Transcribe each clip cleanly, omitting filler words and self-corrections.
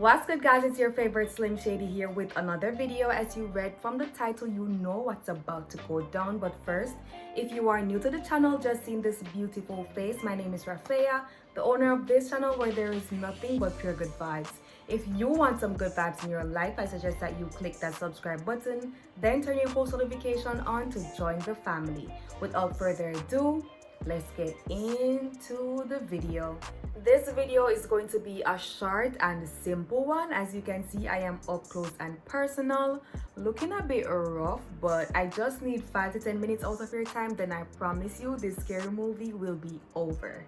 What's good, guys? It's your favorite Slim Shady here with another video. As you read from the title, you know what's about to go down. But first, if you are new to the channel, just seen this beautiful face, my name is Rafaya, the owner of this channel where there is nothing but pure good vibes. If you want some good vibes in your life, I suggest that you click that subscribe button, then turn your post notification on to join the family. Without further ado, let's get into the video. This video is going to be a short and simple one. As you can see, I am up close and personal, looking a bit rough, but I just need 5 to 10 minutes out of your time, then I promise you this scary movie will be over.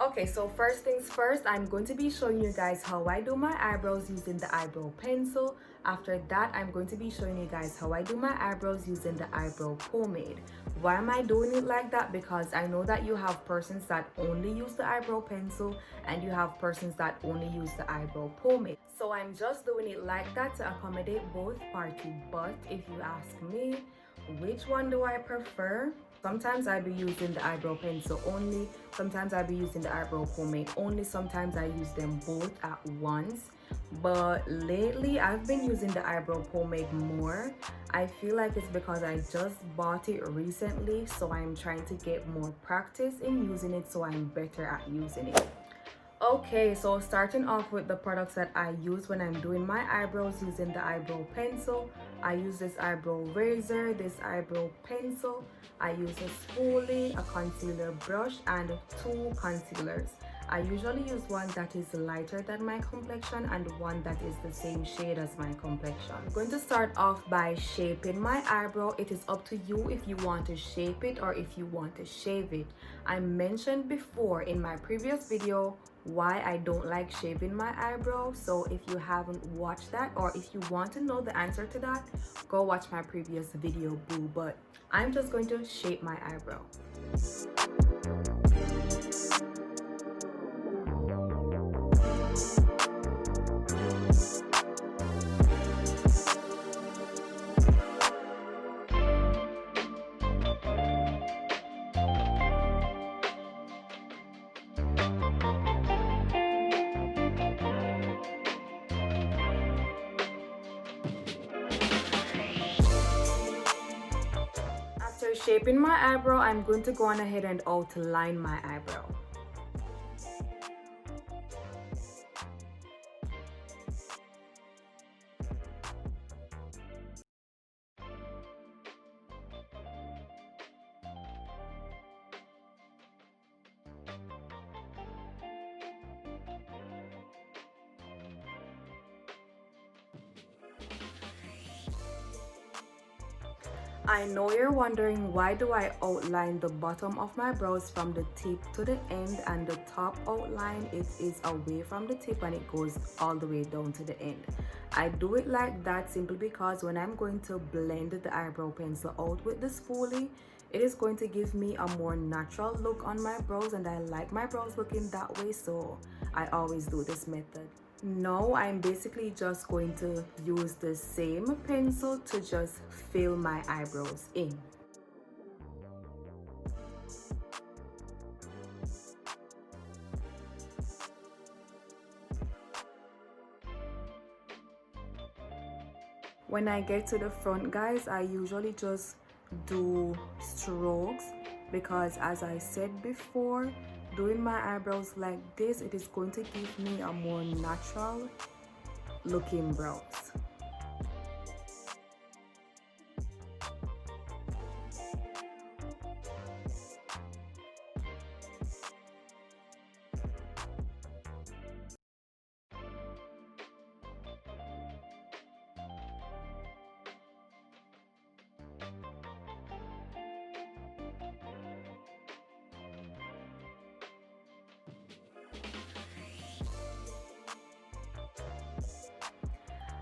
Okay, so first things first, I'm going to be showing you guys how I do my eyebrows using the eyebrow pencil. After that, I'm going to be showing you guys how I do my eyebrows using the eyebrow pomade. Why am I doing it like that? Because I know that you have persons that only use the eyebrow pencil and you have persons that only use the eyebrow pomade. So I'm just doing it like that to accommodate both parties. But if you ask me, which one do I prefer? Sometimes I be using the eyebrow pencil only, sometimes I be using the eyebrow pomade only, sometimes I use them both at once. But lately I've been using the eyebrow pomade more. I feel like it's because I just bought it recently, so I'm trying to get more practice in using it so I'm better at using it. Okay, so starting off with the products that I use when I'm doing my eyebrows using the eyebrow pencil. I use this eyebrow razor, this eyebrow pencil. I use a spoolie, a concealer brush, and 2 concealers. I usually use one that is lighter than my complexion and one that is the same shade as my complexion. I'm going to start off by shaping my eyebrow. It is up to you if you want to shape it or if you want to shave it. I mentioned before in my previous video why I don't like shaving my eyebrow, so if you haven't watched that or if you want to know the answer to that, go watch my previous video, boo. But I'm just going to shape my eyebrow. After shaping my eyebrow, I'm going to go on ahead and outline my eyebrow. I know you're wondering, why do I outline the bottom of my brows from the tip to the end and the top outline it is away from the tip and it goes all the way down to the end. I do it like that simply because when I'm going to blend the eyebrow pencil out with the spoolie, it is going to give me a more natural look on my brows, and I like my brows looking that way, so I always do this method. Now I'm basically just going to use the same pencil to just fill my eyebrows in. When I get to the front, guys, I usually just do strokes because, as I said before, doing my eyebrows like this, it is going to give me a more natural looking brows.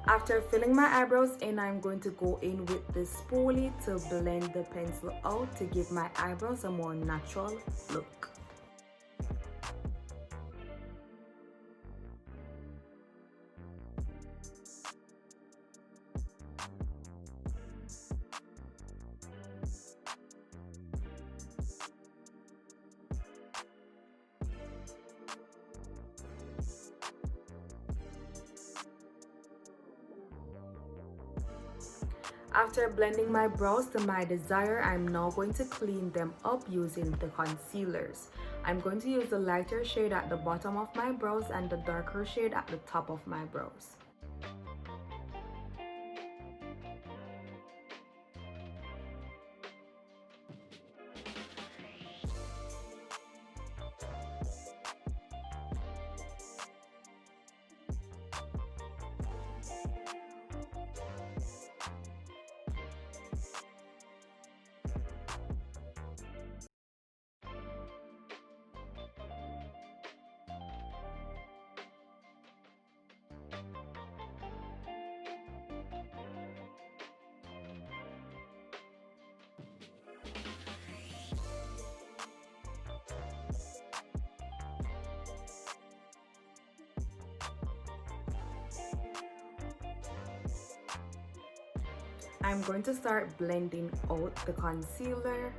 After filling my eyebrows in, I'm going to go in with the spoolie to blend the pencil out to give my eyebrows a more natural look. After blending my brows to my desire, I'm now going to clean them up using the concealers. I'm going to use the lighter shade at the bottom of my brows and the darker shade at the top of my brows. I'm going to start blending out the concealer.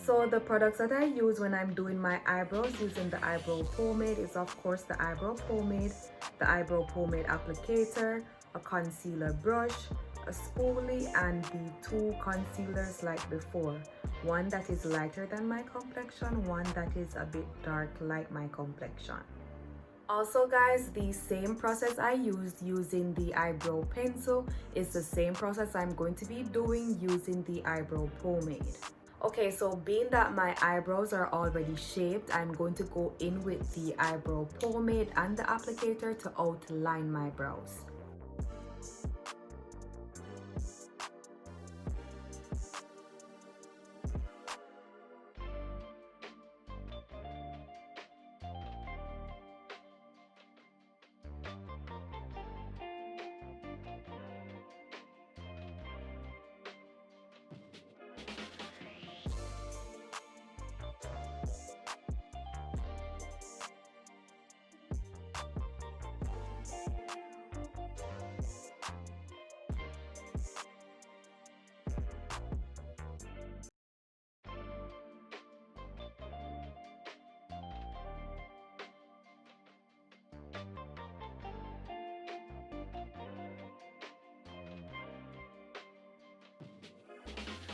So the products that I use when I'm doing my eyebrows using the eyebrow pomade is of course the eyebrow pomade, the eyebrow pomade applicator, a concealer brush, a spoolie, and the two concealers like before. One that is lighter than my complexion, one that is a bit dark like my complexion. Also guys, the same process I used using the eyebrow pencil is the same process I'm going to be doing using the eyebrow pomade. Okay, so being that my eyebrows are already shaped, I'm going to go in with the eyebrow pomade and the applicator to outline my brows.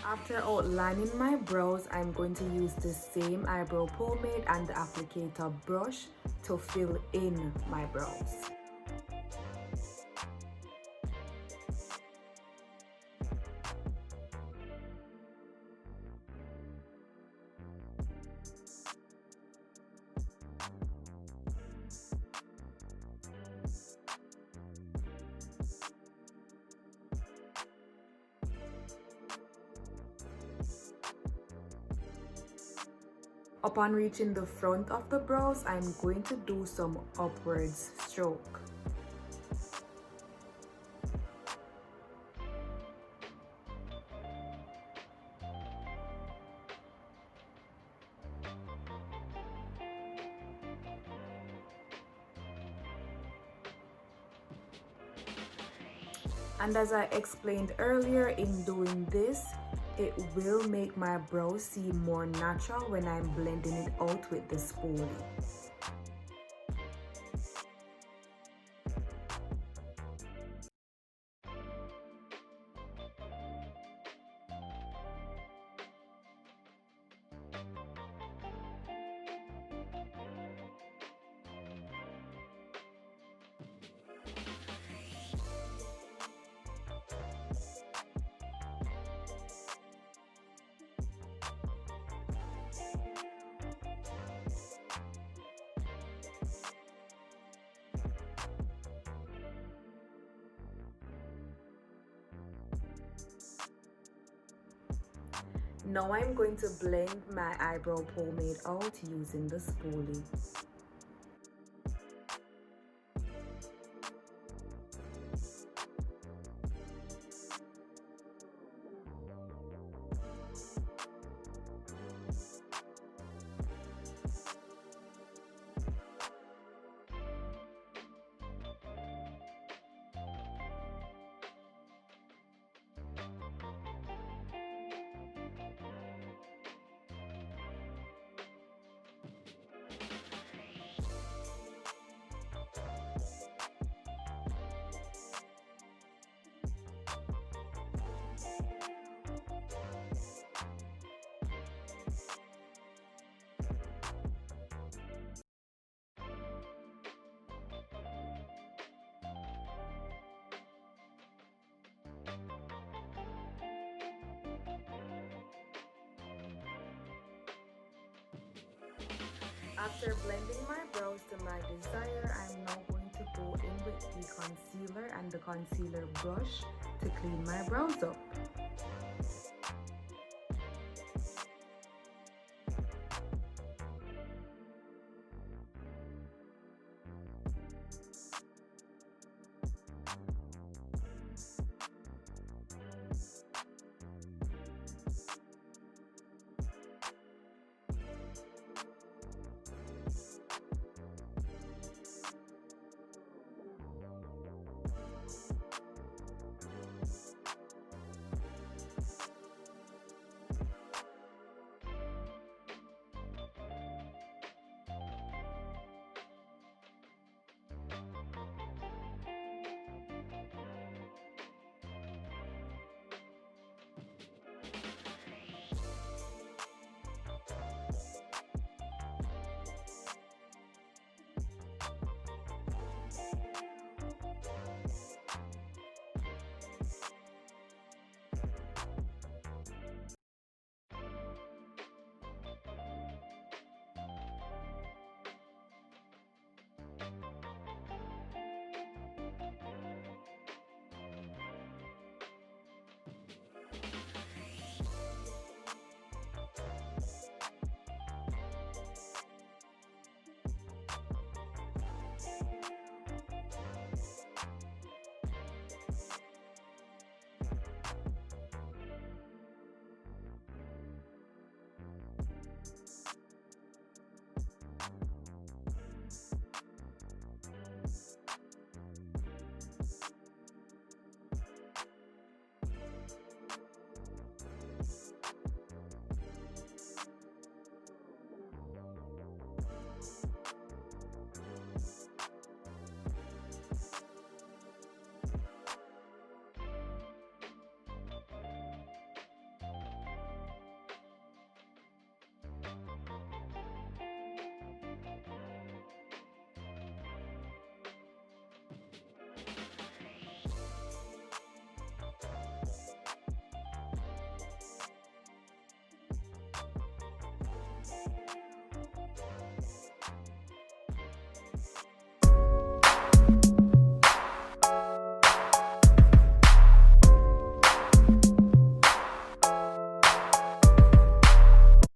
After outlining my brows, I'm going to use the same eyebrow pomade and the applicator brush to fill in my brows. Upon reaching the front of the brows, I'm going to do some upwards stroke. And as I explained earlier, in doing this, it will make my brows seem more natural when I'm blending it out with the spoolie. Now I'm going to blend my eyebrow pomade out using the spoolie. After blending my brows to my desire, I'm now going to go in with the concealer and the concealer brush to clean my brows up.